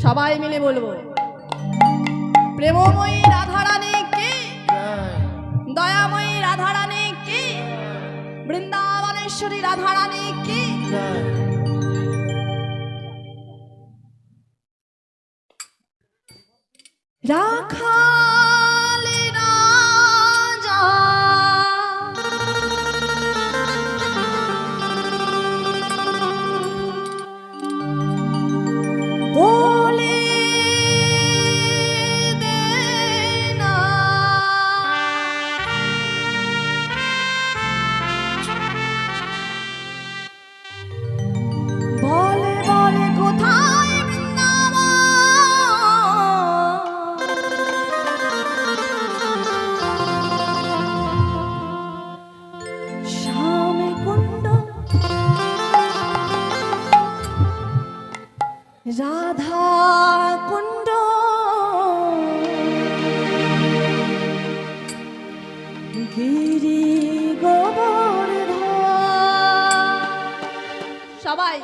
সবাই মিলে বলবো প্রেমময়ী রাধারানী কি, দয়াময়ী রাধারানী কি, বৃন্দাবনেশ্বরী রাধারানী কি। রাখালে রাজা বলে দে না, বলে বলে কোথায় রাধা কুণ্ড, গিরি গোবর্ধন। সবাই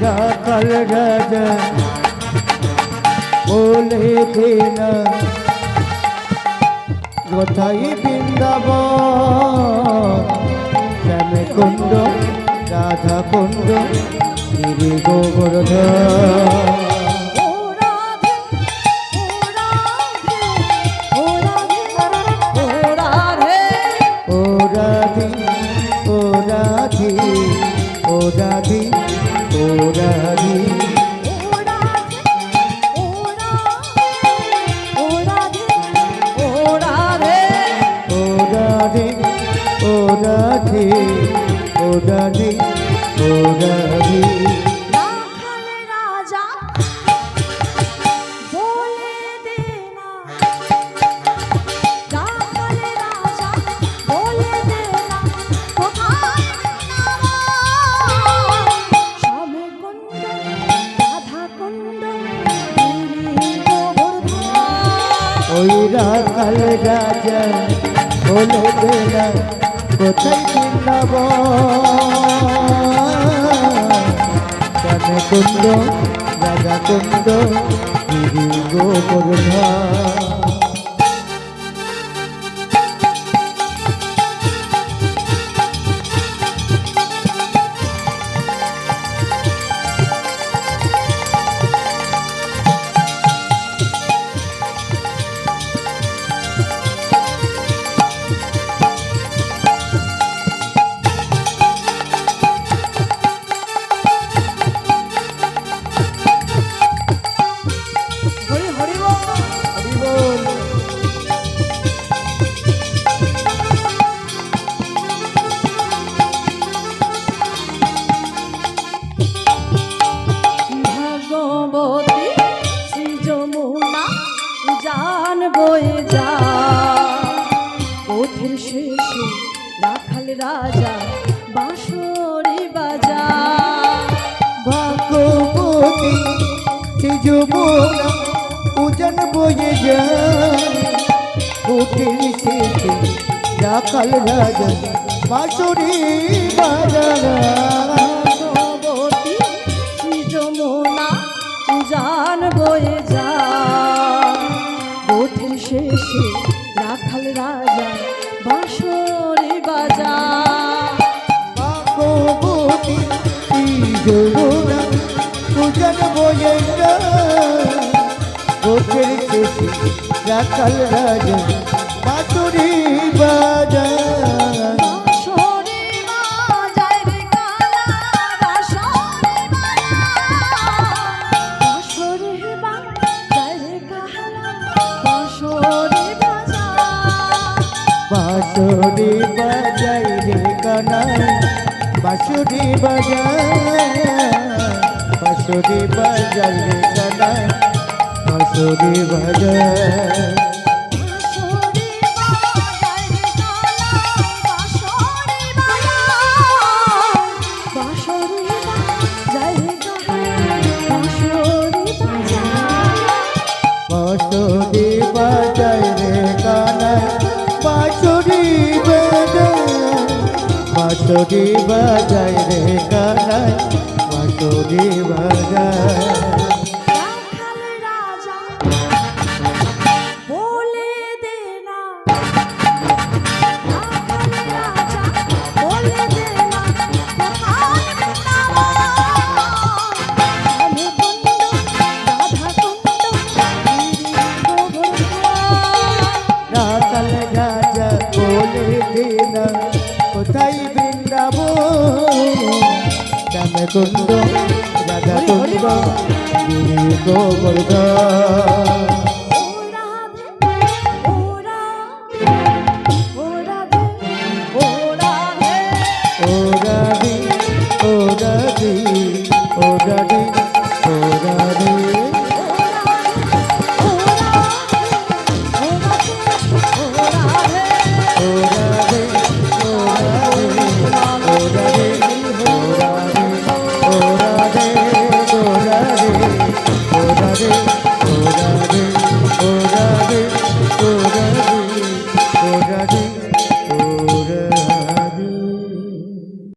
রাখাল রাজা বলে দেনা কোথায় বৃন্দাবন, শ্যামে কুণ্ড রাধা কুণ্ড গিরি গোবর্ধন। রাখাল রাজা বলে দেনা কোথায় বৃন্দাবন, শ্যামে কুণ্ড রাধা কুণ্ড গিরি গোবর্ধন। রাখাল রাজা বাঁশরি বাজা, ভাগবতী যমুনা উজান বয়ে যায়, কোকিল শেষে রাখাল রাজা বাঁশরি বাজা। ভাগবতী যমুনা উজান বয়ে যায়, পথের শেষে রাখাল রাজা বাঁশরি বাজা। ভাগবতী যমুনা বয়ে যায় বুকের শেষে রাখাল রাজা বাঁশুরি বাজায় বাঁশরি বাজায় রে কালা, বাঁশরি বাজায় রে কালা, বাঁশরি বাজায়। বাঁশুরি বাজায় রে কানাই বাঁশুরি বাজায় বাঁশুরি বাজায় রে কানাই বাঁশুরি বাজায় বাঁশরি বাজায় রে কালা, বাঁশরি বাজায়। বাঁশরি বাজায় রে কালা, বাঁশরি বাজায়। বাঁশুরি বাজায় রে কানাই বাঁশুরি বাজায় বাঁশুরি বাজায় রে কানাই বাঁশুরি বাজায় রাখাল রাজা বলে দে না, রাখাল রাজা বলে দে না, কোথায় বৃন্দাবন? রামকুণ্ড, রাধাকুণ্ড, গিরি গোবর্ধন। রাখাল রাজা বলে দে না কোথায় বৃন্দাবন শ্যামকুণ্ড রাধাকুণ্ড গিরি গোবর্ধন ও রাধে, ও রাধে, ও রাধে, ও রাধে। ও রাধে